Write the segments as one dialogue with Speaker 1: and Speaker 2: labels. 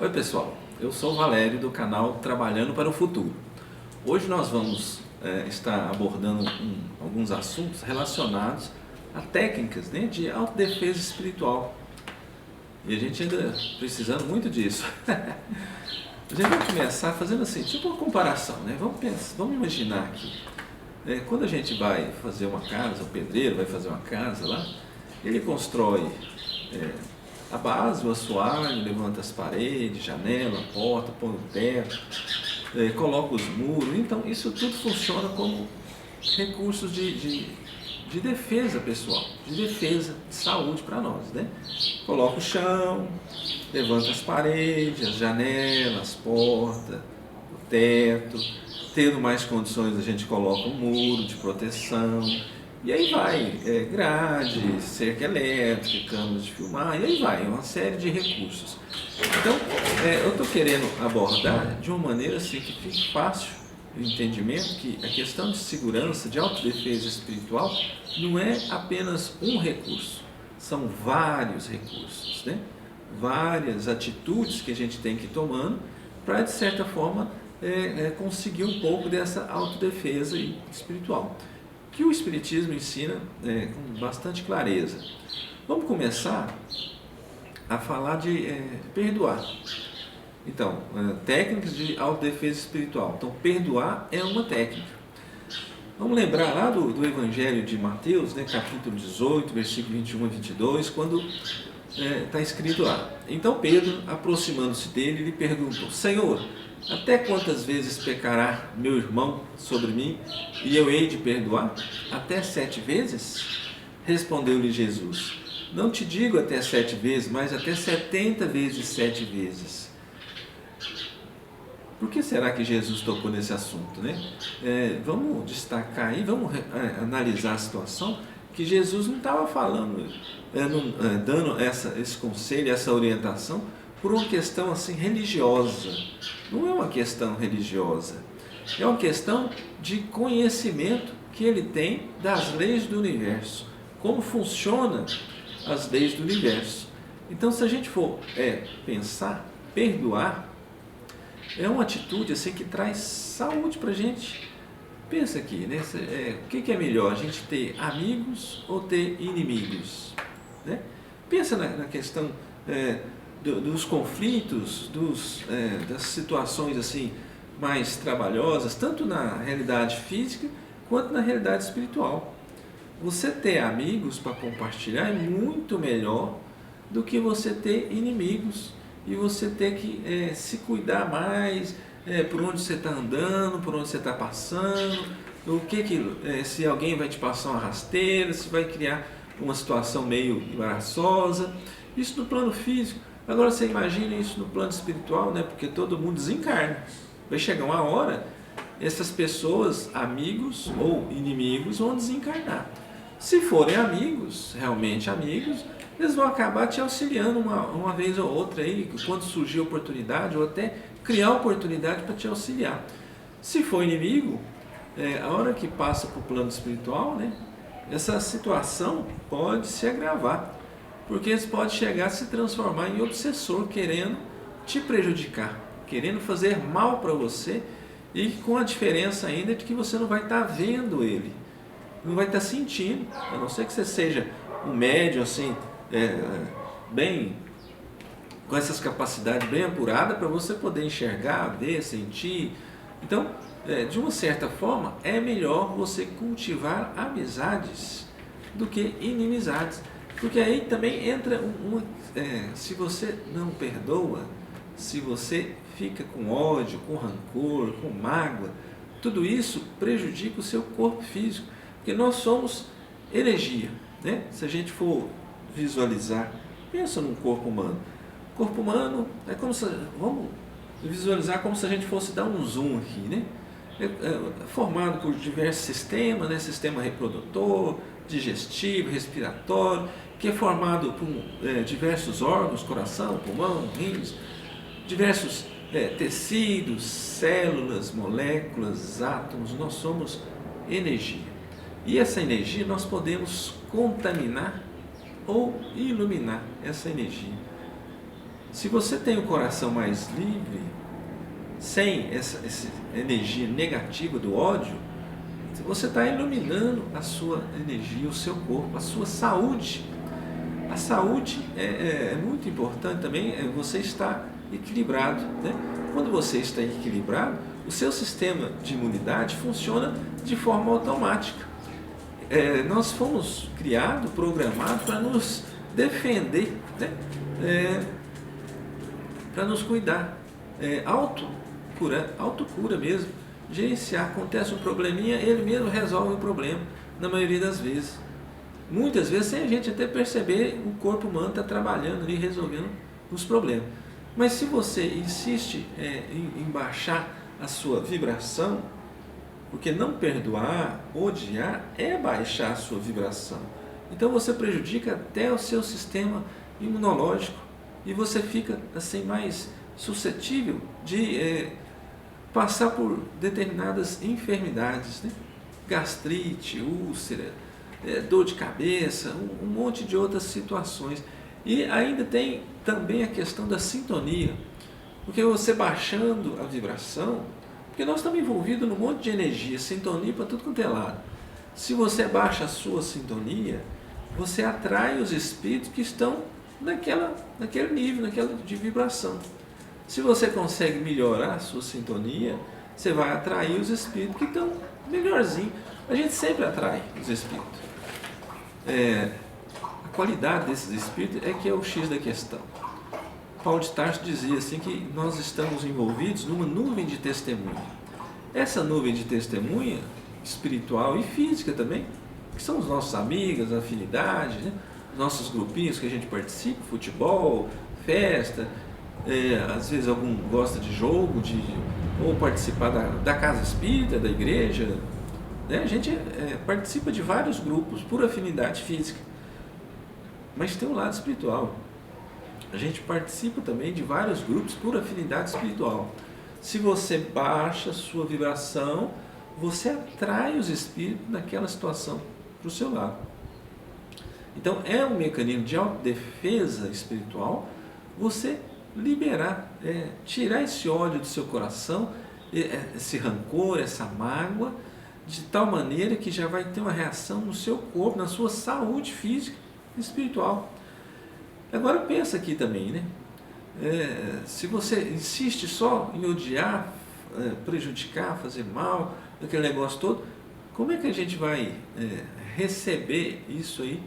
Speaker 1: Oi pessoal, eu sou o Valério do canal Trabalhando para o Futuro. Hoje nós vamos estar abordando alguns assuntos relacionados a técnicas, né, de autodefesa espiritual. E a gente ainda precisando muito disso. A gente vai começar fazendo assim, tipo uma comparação, né? Vamos imaginar aqui. Quando a gente vai fazer uma casa, o pedreiro vai fazer uma casa lá, ele constrói a base, o assoalho, levanta as paredes, janela, porta, põe o teto, coloca os muros. Então isso tudo funciona como recursos de defesa pessoal, de defesa de saúde para nós, né? Coloca o chão, levanta as paredes, as janelas, as portas, o teto. Tendo mais condições, a gente coloca um muro de proteção. E aí vai, grade, cerca elétrica, câmeras de filmar, e aí vai, uma série de recursos. Então, eu estou querendo abordar de uma maneira assim que fique fácil o entendimento que a questão de segurança, de autodefesa espiritual, não é apenas um recurso, são vários recursos, né? Várias atitudes que a gente tem que ir tomando para, de certa forma, conseguir um pouco dessa autodefesa espiritual, que o Espiritismo ensina com bastante clareza. Vamos começar a falar de perdoar. Então, técnicas de autodefesa espiritual. Então, perdoar é uma técnica. Vamos lembrar lá do Evangelho de Mateus, né, capítulo 18, versículo 21 a 22, quando está escrito lá. Então Pedro, aproximando-se dele, lhe perguntou: Senhor, até quantas vezes pecará meu irmão sobre mim e eu hei de perdoar? Até 7 vezes? Respondeu-lhe Jesus: Não te digo até 7 vezes, mas até 70 vezes 7 vezes. Por que será que Jesus tocou nesse assunto, né? Vamos destacar aí, vamos analisar a situação, que Jesus não estava falando, dando esse conselho, essa orientação, por uma questão assim religiosa. Não é uma questão religiosa, é uma questão de conhecimento que ele tem das leis do universo, como funcionam as leis do universo. Então, se a gente for pensar, perdoar é uma atitude assim que traz saúde para a gente. Pensa aqui, né? O que é melhor, a gente ter amigos ou ter inimigos, né? Pensa na questão dos conflitos, das situações assim mais trabalhosas, tanto na realidade física quanto na realidade espiritual. Você ter amigos para compartilhar é muito melhor do que você ter inimigos e você ter que se cuidar mais, por onde você está andando, por onde você está passando, se alguém vai te passar uma rasteira, se vai criar uma situação meio embaraçosa. Isso no plano físico. Agora você imagina isso no plano espiritual, né? Porque todo mundo desencarna. Vai chegar uma hora, essas pessoas, amigos ou inimigos, vão desencarnar. Se forem amigos, realmente amigos, eles vão acabar te auxiliando uma vez ou outra aí, quando surgir oportunidade, ou até criar oportunidade para te auxiliar. Se for inimigo, a hora que passa para o plano espiritual, né, essa situação pode se agravar, porque eles podem chegar a se transformar em obsessor, querendo te prejudicar, querendo fazer mal para você, e com a diferença ainda de que você não vai estar vendo ele, não vai estar sentindo, a não ser que você seja um médium assim, bem, com essas capacidades bem apuradas para você poder enxergar, ver, sentir. Então, de uma certa forma, é melhor você cultivar amizades do que inimizades, porque aí também entra se você não perdoa, se você fica com ódio, com rancor, com mágoa, tudo isso prejudica o seu corpo físico, porque nós somos energia, né? Se a gente for visualizar, pensa num corpo humano. O corpo humano é como se, vamos visualizar como se a gente fosse dar um zoom aqui, né? Formado por diversos sistemas, né? Sistema reprodutor, digestivo, respiratório, que é formado por diversos órgãos, coração, pulmão, rins, diversos tecidos, células, moléculas, átomos. Nós somos energia. E essa energia nós podemos contaminar ou iluminar essa energia. Se você tem o coração mais livre, sem essa energia negativa do ódio, você está iluminando a sua energia, o seu corpo, a sua saúde. A saúde é muito importante também, você estar equilibrado, né? Quando você está equilibrado, o seu sistema de imunidade funciona de forma automática. Nós fomos criados, programados para nos defender, né? Para nos cuidar, autocura mesmo, gerenciar. Acontece um probleminha, ele mesmo resolve o problema, na maioria das vezes. Muitas vezes, sem a gente até perceber, o corpo humano está trabalhando ali, resolvendo os problemas. Mas se você insiste em baixar a sua vibração, porque não perdoar, odiar, é baixar a sua vibração. Então você prejudica até o seu sistema imunológico e você fica assim mais suscetível de passar por determinadas enfermidades, né? Gastrite, úlcera, dor de cabeça, um monte de outras situações. E ainda tem também a questão da sintonia, porque você baixando a vibração, porque nós estamos envolvidos num monte de energia, sintonia para tudo quanto é lado. Se você baixa a sua sintonia, você atrai os espíritos que estão naquele nível, de vibração. Se você consegue melhorar a sua sintonia, você vai atrair os espíritos que estão melhorzinho. A gente sempre atrai os espíritos. A qualidade desses espíritos é que é o X da questão. Paulo de Tarso dizia assim que nós estamos envolvidos numa nuvem de testemunha. Essa nuvem de testemunha, espiritual e física também, que são os nossos amigos, afinidade, né? Nossos grupinhos que a gente participa, futebol, festa, às vezes algum gosta de jogo, ou participar da casa espírita, da igreja, né? A gente participa de vários grupos por afinidade física, mas tem um lado espiritual. A gente participa também de vários grupos por afinidade espiritual. Se você baixa a sua vibração, você atrai os espíritos naquela situação para o seu lado. Então é um mecanismo de autodefesa espiritual você liberar, tirar esse ódio do seu coração, esse rancor, essa mágoa, de tal maneira que já vai ter uma reação no seu corpo, na sua saúde física e espiritual. Agora pensa aqui também, né? Se você insiste só em odiar, prejudicar, fazer mal, aquele negócio todo, como é que a gente vai receber isso aí?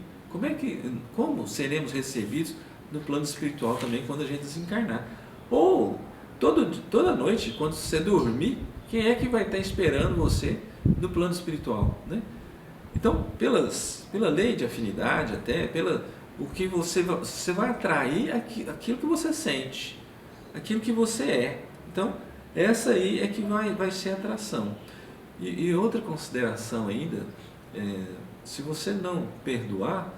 Speaker 1: Como seremos recebidos no plano espiritual também quando a gente desencarnar? Ou toda noite, quando você dormir, quem é que vai estar esperando você no plano espiritual, né? Então, pela lei de afinidade, até o que você vai atrair aquilo que você sente, aquilo que você é. Então, essa aí é que vai ser a atração. E outra consideração ainda, se você não perdoar,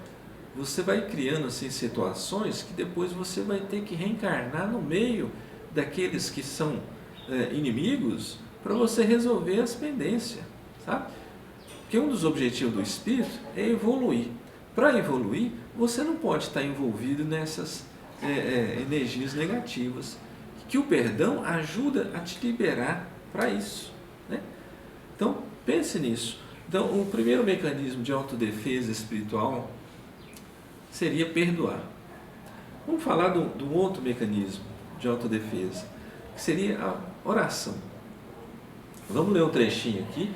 Speaker 1: você vai criando assim, situações que depois você vai ter que reencarnar no meio daqueles que são inimigos para você resolver as pendências, sabe? Porque um dos objetivos do espírito é evoluir. Para evoluir, você não pode estar envolvido nessas energias negativas, que o perdão ajuda a te liberar para isso, né? Então, pense nisso. Então, o primeiro mecanismo de autodefesa espiritual seria perdoar. Vamos falar do outro mecanismo de autodefesa, que seria a oração. Vamos ler um trechinho aqui,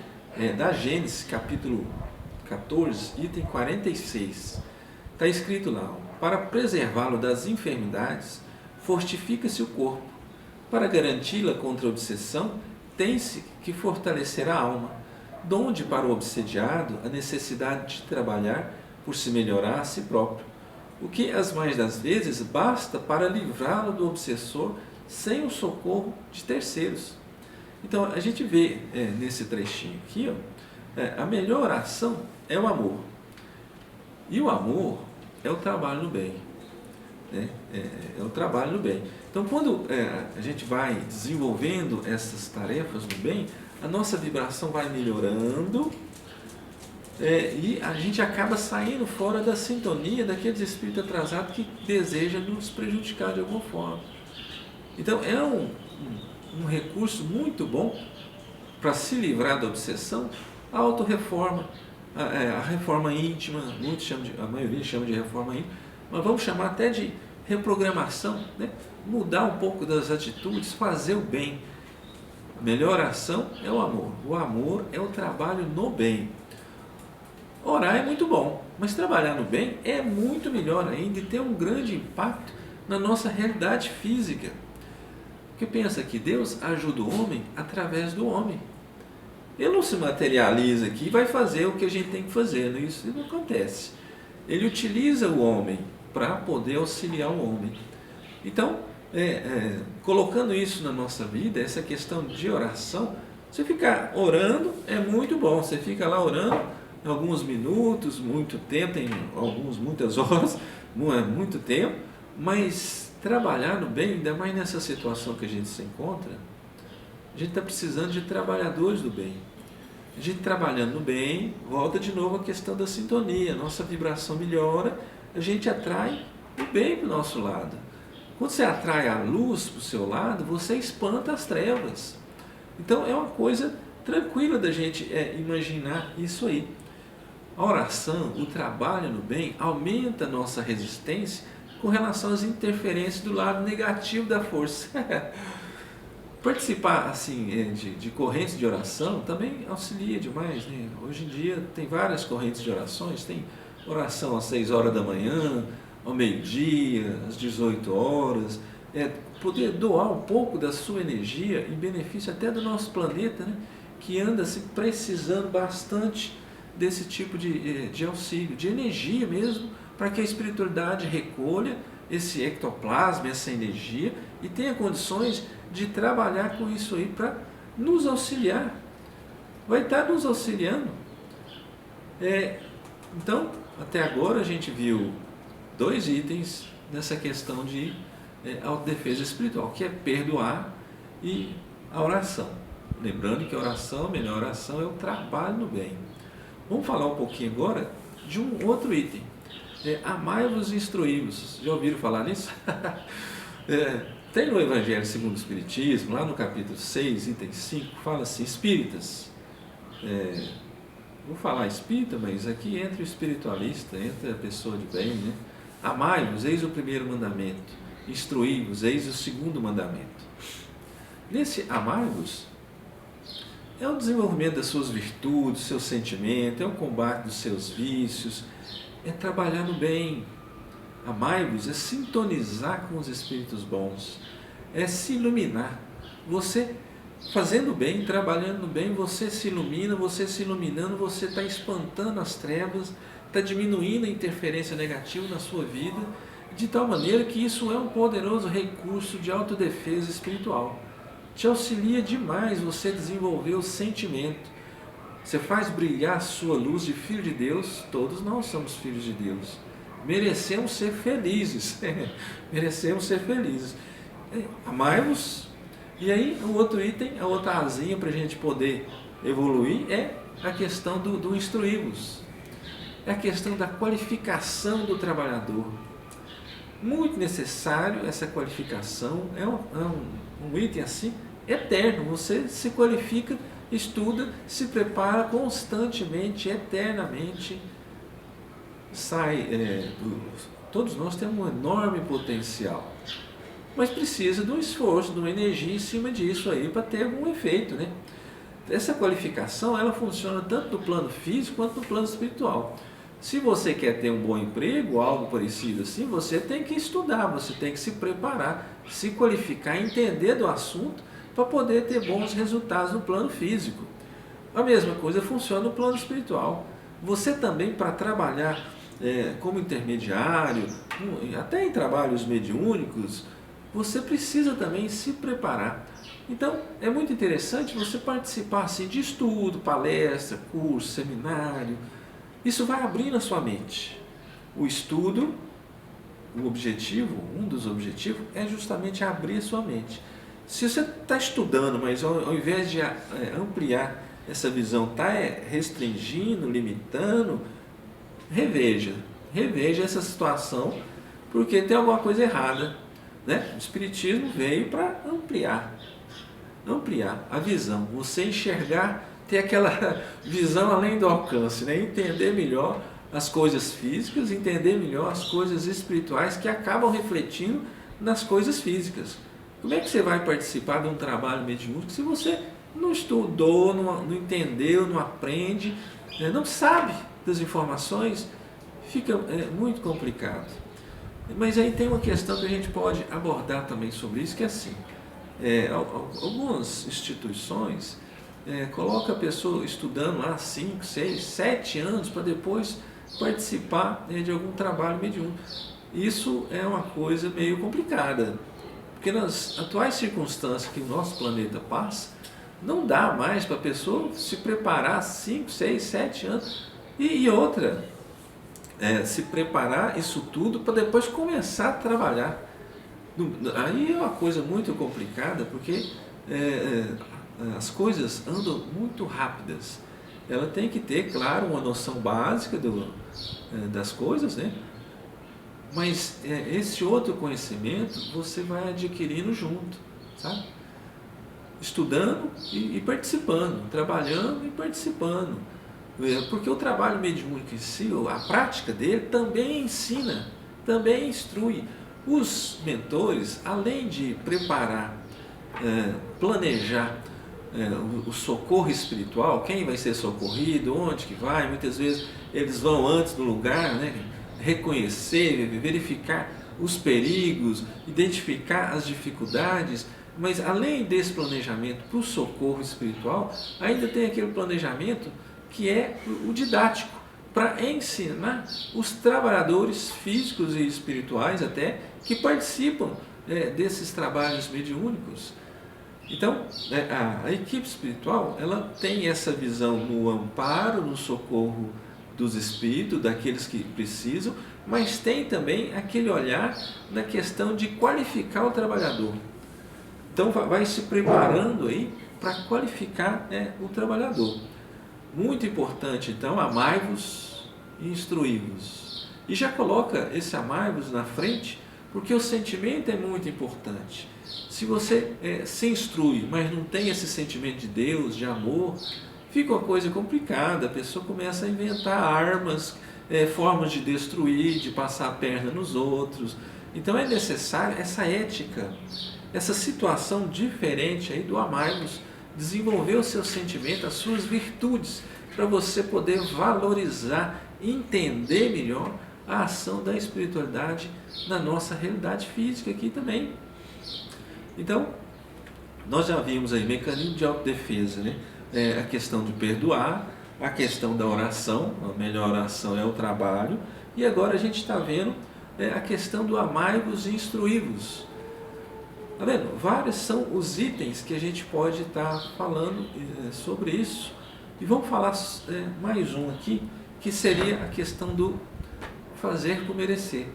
Speaker 1: da Gênesis, capítulo 14, item 46. Está escrito lá: para preservá-lo das enfermidades, fortifica-se o corpo. Para garanti-la contra a obsessão, tem-se que fortalecer a alma, donde para o obsediado a necessidade de trabalhar por se melhorar a si próprio, o que as mais das vezes basta para livrá-lo do obsessor sem o socorro de terceiros. Então a gente vê nesse trechinho aqui, a melhor oração é o amor. E o amor é o trabalho no bem, né? É o trabalho no bem. Então quando a gente vai desenvolvendo essas tarefas no bem, a nossa vibração vai melhorando e a gente acaba saindo fora da sintonia daqueles espíritos atrasados que desejam nos prejudicar de alguma forma. Então é um recurso muito bom para se livrar da obsessão, a autorreforma, a reforma íntima, a maioria chama de reforma íntima, mas vamos chamar até de reprogramação, né? Mudar um pouco das atitudes, fazer o bem. A melhor ação é o amor é o trabalho no bem. Orar é muito bom, mas trabalhar no bem é muito melhor ainda e tem um grande impacto na nossa realidade física. Porque pensa que Deus ajuda o homem através do homem. Ele não se materializa aqui e vai fazer o que a gente tem que fazer, isso não acontece. Ele utiliza o homem para poder auxiliar o homem. Então, colocando isso na nossa vida, essa questão de oração, você ficar orando é muito bom, você fica lá orando alguns minutos, muito tempo, tem muitas horas, muito tempo, mas trabalhar no bem, ainda mais nessa situação que a gente se encontra, a gente está precisando de trabalhadores do bem. A gente trabalhando no bem, volta de novo a questão da sintonia, nossa vibração melhora, a gente atrai o bem para o nosso lado. Quando você atrai a luz para o seu lado, você espanta as trevas. Então é uma coisa tranquila da gente imaginar isso aí. A oração, o trabalho no bem, aumenta a nossa resistência com relação às interferências do lado negativo da força. Participar assim, de correntes de oração também auxilia demais, né? Hoje em dia tem várias correntes de orações, tem oração às 6 horas da manhã, ao meio-dia, às 18 horas, poder doar um pouco da sua energia em benefício até do nosso planeta, né? Que anda assim, precisando bastante desse tipo de auxílio, de energia mesmo, para que a espiritualidade recolha esse ectoplasma, essa energia, e tenha condições de trabalhar com isso aí para nos auxiliar. Vai estar nos auxiliando. Então, até agora a gente viu 2 itens nessa questão de autodefesa espiritual, que é perdoar e a oração. Lembrando que a oração, a melhor oração é o trabalho no bem. Vamos falar um pouquinho agora de um outro item. Amai-vos e instruí-vos. Já ouviram falar nisso? Tem no Evangelho segundo o Espiritismo, lá no capítulo 6, item 5, fala assim, espíritas. Vou falar espírita, mas aqui entra o espiritualista, entra a pessoa de bem, né? Amai-vos, eis o primeiro mandamento. Instruí-vos, eis o segundo mandamento. Nesse amai-vos, é o desenvolvimento das suas virtudes, seus sentimentos, é o combate dos seus vícios, é trabalhar no bem. Amai-vos é sintonizar com os espíritos bons, é se iluminar. Você fazendo bem, trabalhando no bem, você se ilumina, você se iluminando, você está espantando as trevas, está diminuindo a interferência negativa na sua vida, de tal maneira que isso é um poderoso recurso de autodefesa espiritual. Te auxilia demais você desenvolver o sentimento. Você faz brilhar a sua luz de filho de Deus. Todos nós somos filhos de Deus. Merecemos ser felizes. Merecemos ser felizes. Amai-vos. E aí, o outro item, a outra asinha para a gente poder evoluir é a questão do instruí-vos. É a questão da qualificação do trabalhador. Muito necessário essa qualificação. É um item assim eterno. Você se qualifica, estuda, se prepara constantemente, eternamente. Todos nós temos um enorme potencial, mas precisa de um esforço, de uma energia em cima disso aí para ter algum efeito, né? Essa qualificação ela funciona tanto no plano físico quanto no plano espiritual. Se você quer ter um bom emprego, algo parecido assim, você tem que estudar, você tem que se preparar, se qualificar, entender do assunto para poder ter bons resultados no plano físico. A mesma coisa funciona no plano espiritual. Você também, para trabalhar como intermediário, até em trabalhos mediúnicos, você precisa também se preparar. Então, é muito interessante você participar assim, de estudo, palestra, curso, seminário. Isso vai abrindo a sua mente. O estudo, um dos objetivos, é justamente abrir a sua mente. Se você está estudando, mas ao invés de ampliar essa visão está restringindo, limitando, reveja essa situação, porque tem alguma coisa errada, né? O Espiritismo veio para ampliar a visão, você enxergar, ter aquela visão além do alcance, né? Entender melhor as coisas físicas, entender melhor as coisas espirituais que acabam refletindo nas coisas físicas. Como é que você vai participar de um trabalho mediúnico se você não estudou, não entendeu, não aprende, né? Não sabe das informações? Fica muito complicado. Mas aí tem uma questão que a gente pode abordar também sobre isso, que é assim, algumas instituições colocam a pessoa estudando lá 5, 6, 7 anos para depois participar de algum trabalho mediúnico. Isso é uma coisa meio complicada, porque nas atuais circunstâncias que o nosso planeta passa, não dá mais para a pessoa se preparar 5, 6, 7 anos e outra, se preparar isso tudo para depois começar a trabalhar. Aí é uma coisa muito complicada, porque as coisas andam muito rápidas. Ela tem que ter, claro, uma noção básica das coisas, né? Mas esse outro conhecimento você vai adquirindo junto, sabe? Estudando e participando, trabalhando e participando. Porque o trabalho mediúnico em si, a prática dele também ensina, também instrui. Os mentores, além de preparar, planejar o socorro espiritual, quem vai ser socorrido, onde que vai, muitas vezes eles vão antes do lugar, né? Reconhecer, verificar os perigos, identificar as dificuldades, mas além desse planejamento para o socorro espiritual, ainda tem aquele planejamento que é o didático, para ensinar os trabalhadores físicos e espirituais até que participam desses trabalhos mediúnicos. Então, a equipe espiritual, ela tem essa visão no amparo, no socorro dos espíritos, daqueles que precisam, mas tem também aquele olhar na questão de qualificar o trabalhador. Então, vai se preparando aí para qualificar o trabalhador. Muito importante, então, amai-vos e instruí-vos. E já coloca esse amai-vos na frente, porque o sentimento é muito importante. Se você se instrui, mas não tem esse sentimento de Deus, de amor, fica uma coisa complicada. A pessoa começa a inventar armas, formas de destruir, de passar a perna nos outros. Então é necessário essa ética, essa situação diferente aí do amai-vos, desenvolver o seu sentimento, as suas virtudes, para você poder valorizar, entender melhor a ação da espiritualidade na nossa realidade física aqui também. Então, nós já vimos aí mecanismo de autodefesa, né? A questão de perdoar, a questão da oração, a melhor oração é o trabalho, e agora a gente está vendo a questão do amai-vos e instruí-vos. Está vendo? Vários são os itens que a gente pode estar falando sobre isso. E vamos falar mais um aqui, que seria a questão do fazer por merecer.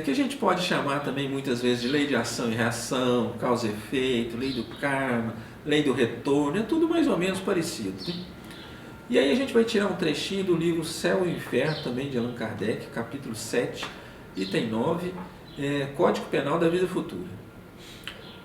Speaker 1: Que a gente pode chamar também muitas vezes de lei de ação e reação, causa e efeito, lei do karma, lei do retorno, é tudo mais ou menos parecido. Né? E aí a gente vai tirar um trechinho do livro Céu e Inferno, também de Allan Kardec, capítulo 7, item 9, Código Penal da Vida Futura.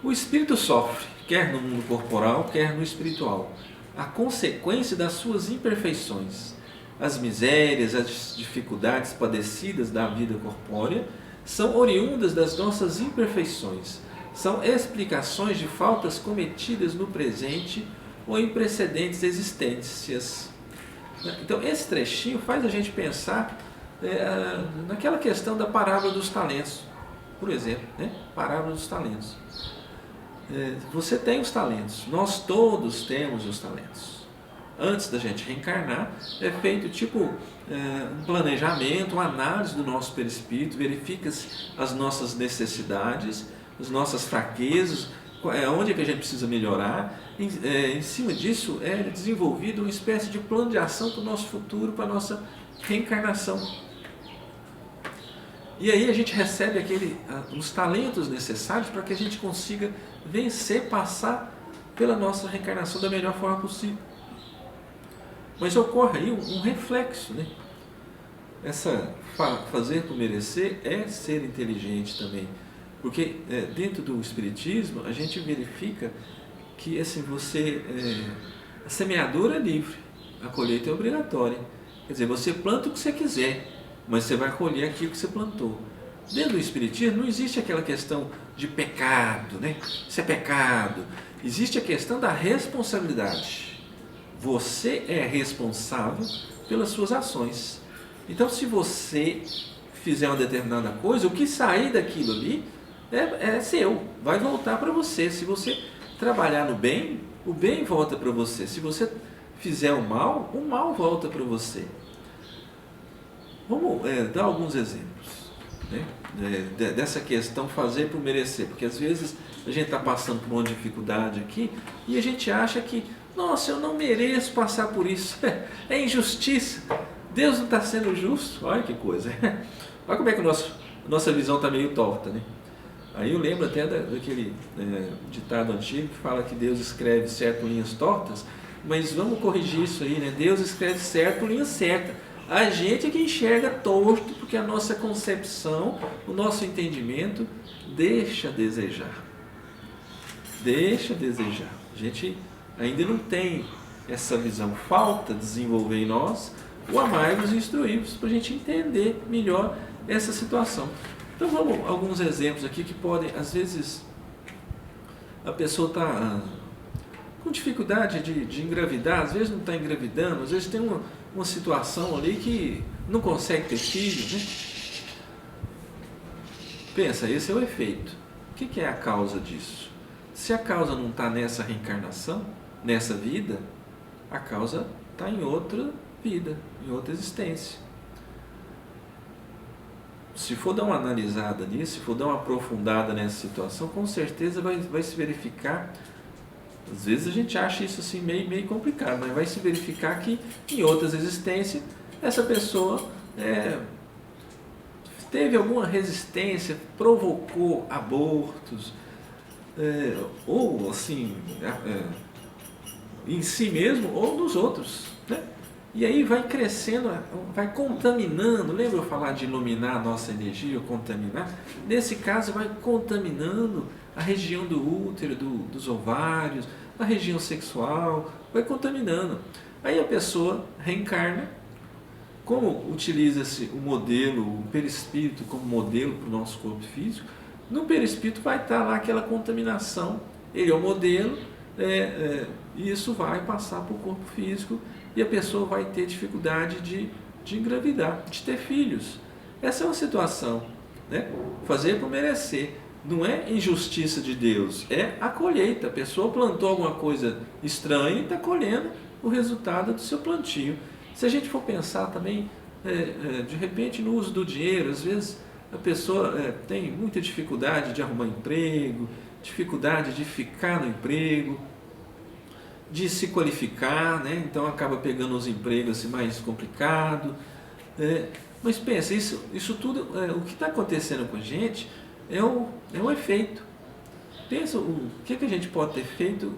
Speaker 1: O espírito sofre, quer no mundo corporal, quer no espiritual, a consequência das suas imperfeições. As misérias, as dificuldades padecidas da vida corpórea são oriundas das nossas imperfeições, são explicações de faltas cometidas no presente ou em precedentes existências. Então, esse trechinho faz a gente pensar naquela questão da parábola dos talentos, por exemplo, né? Parábola dos talentos. Você tem os talentos, nós todos temos os talentos. Antes da gente reencarnar, é feito um planejamento, uma análise do nosso perispírito, verifica-se as nossas necessidades, as nossas fraquezas, onde é que a gente precisa melhorar. Em cima disso é desenvolvido uma espécie de plano de ação para o nosso futuro, para a nossa reencarnação. E aí a gente recebe os talentos necessários para que a gente consiga vencer, passar pela nossa reencarnação da melhor forma possível. Mas ocorre aí um reflexo, né? Fazer por merecer é ser inteligente também. Porque dentro do Espiritismo a gente verifica que assim, a semeadura é livre, a colheita é obrigatória. Quer dizer, você planta o que você quiser, mas você vai colher aquilo que você plantou. Dentro do Espiritismo não existe aquela questão de pecado, né? Isso é pecado. Existe a questão da responsabilidade. Você é responsável pelas suas ações. Então, se você fizer uma determinada coisa, o que sair daquilo ali é seu, vai voltar para você. Se você trabalhar no bem, o bem volta para você. Se você fizer o mal volta para você. Vamos dar alguns exemplos, né? Dessa questão fazer por merecer, porque às vezes a gente está passando por uma dificuldade aqui e a gente acha que, nossa, eu não mereço passar por isso, é injustiça, Deus não está sendo justo. Olha que coisa, olha como é que a nossa visão está meio torta, né? Aí eu lembro até daquele ditado antigo que fala que Deus escreve certo por linhas tortas, mas vamos corrigir isso aí, né? Deus escreve certo por linha certa. A gente é que enxerga torto porque a nossa concepção, o nosso entendimento deixa a desejar. Deixa a desejar. A gente ainda não tem essa visão. Falta desenvolver em nós o amai-vos e instruí-vos para a gente entender melhor essa situação. Então vamos alguns exemplos aqui que podem, às vezes, a pessoa está com dificuldade de engravidar, às vezes não está engravidando, às vezes tem uma situação ali que não consegue ter filhos, né? Pensa, esse é o efeito. O que é a causa disso? Se a causa não está nessa reencarnação, nessa vida, a causa está em outra vida, em outra existência. Se for dar uma analisada nisso, se for dar uma aprofundada nessa situação, com certeza vai se verificar. Às vezes a gente acha isso assim meio complicado, mas vai se verificar que em outras existências essa pessoa teve alguma resistência, provocou abortos, ou assim, em si mesmo ou nos outros, né? E aí vai crescendo, vai contaminando. Lembra eu falar de iluminar a nossa energia, ou contaminar? Nesse caso vai contaminando a região do útero, dos ovários, a região sexual, vai contaminando. Aí a pessoa reencarna, como utiliza-se o modelo, o perispírito como modelo para o nosso corpo físico, no perispírito vai estar lá aquela contaminação, ele é o modelo, e isso vai passar para o corpo físico e a pessoa vai ter dificuldade de engravidar, de ter filhos. Essa é uma situação, né? Fazer por merecer. Não é injustiça de Deus, é a colheita. A pessoa plantou alguma coisa estranha e está colhendo o resultado do seu plantio. Se a gente for pensar também, de repente, no uso do dinheiro, às vezes a pessoa tem muita dificuldade de arrumar emprego, dificuldade de ficar no emprego, de se qualificar, né? Então acaba pegando os empregos assim, mais complicados. Mas pensa, isso tudo, o que está acontecendo com a gente é um efeito. Pensa o que a gente pode ter feito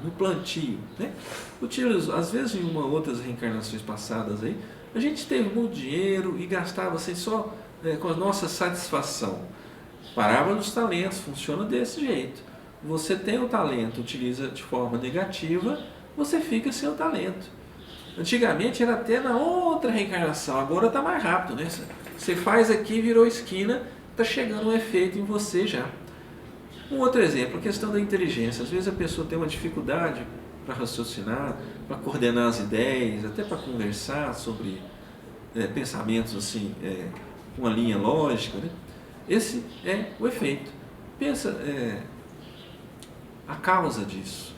Speaker 1: no plantio, né? Às vezes em outras reencarnações passadas aí, a gente teve muito dinheiro e gastava assim, só com a nossa satisfação. Parábola dos talentos funciona desse jeito. Você tem o talento, utiliza de forma negativa, você fica sem o talento. Antigamente era até na outra reencarnação, agora está mais rápido, né? Você faz aqui, virou esquina, está chegando um efeito em você já. Um outro exemplo, a questão da inteligência. Às vezes a pessoa tem uma dificuldade para raciocinar, para coordenar as ideias, até para conversar sobre pensamentos assim, com uma linha lógica, né? Esse é o efeito. Pensa a causa disso.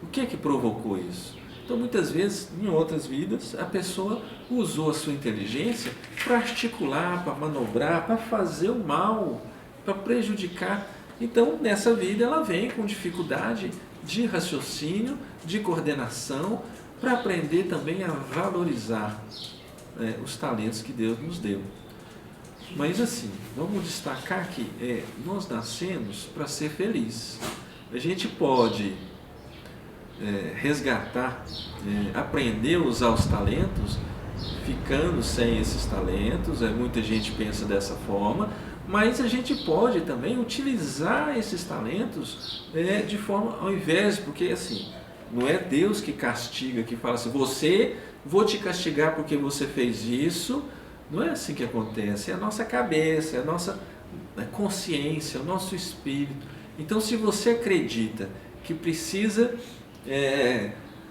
Speaker 1: O que é que provocou isso? Então, muitas vezes, em outras vidas, a pessoa usou a sua inteligência para articular, para manobrar, para fazer o mal, para prejudicar. Então, nessa vida, ela vem com dificuldade de raciocínio, de coordenação, para aprender também a valorizar os talentos que Deus nos deu. Mas assim, vamos destacar que nós nascemos para ser felizes. A gente pode resgatar, aprender a usar os talentos, ficando sem esses talentos. Muita gente pensa dessa forma, mas a gente pode também utilizar esses talentos de forma, ao invés, porque assim, não é Deus que castiga, que fala assim, vou te castigar porque você fez isso. Não é assim que acontece, é a nossa cabeça, é a nossa consciência, é o nosso espírito. Então, se você acredita que precisa,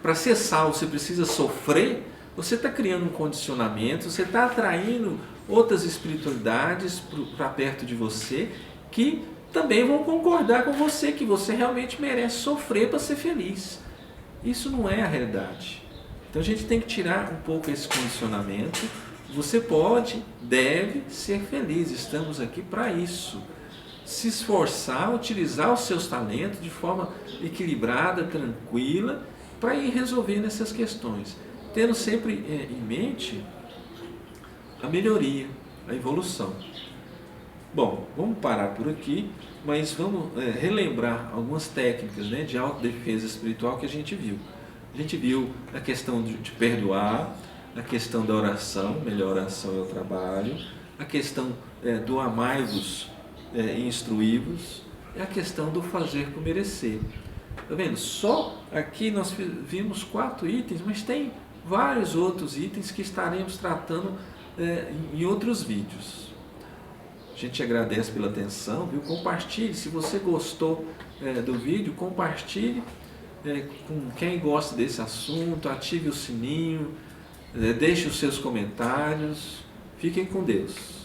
Speaker 1: para ser salvo, você precisa sofrer, você está criando um condicionamento, você está atraindo outras espiritualidades para perto de você, que também vão concordar com você, que você realmente merece sofrer para ser feliz. Isso não é a realidade. Então a gente tem que tirar um pouco esse condicionamento. Você pode, deve ser feliz, estamos aqui para isso. Se esforçar, utilizar os seus talentos de forma equilibrada, tranquila, para ir resolvendo essas questões, tendo sempre em mente a melhoria, a evolução. Bom, vamos parar por aqui, mas vamos relembrar algumas técnicas, de autodefesa espiritual que a gente viu. A gente viu a questão de perdoar, a questão da oração, melhor oração é o trabalho, a questão do amai-vos e instruí-vos, e a questão do fazer por merecer. Está vendo? Só aqui nós vimos 4 itens, mas tem vários outros itens que estaremos tratando em outros vídeos. A gente agradece pela atenção, viu? Compartilhe, se você gostou do vídeo, compartilhe com quem gosta desse assunto, ative o sininho, deixe os seus comentários. Fiquem com Deus.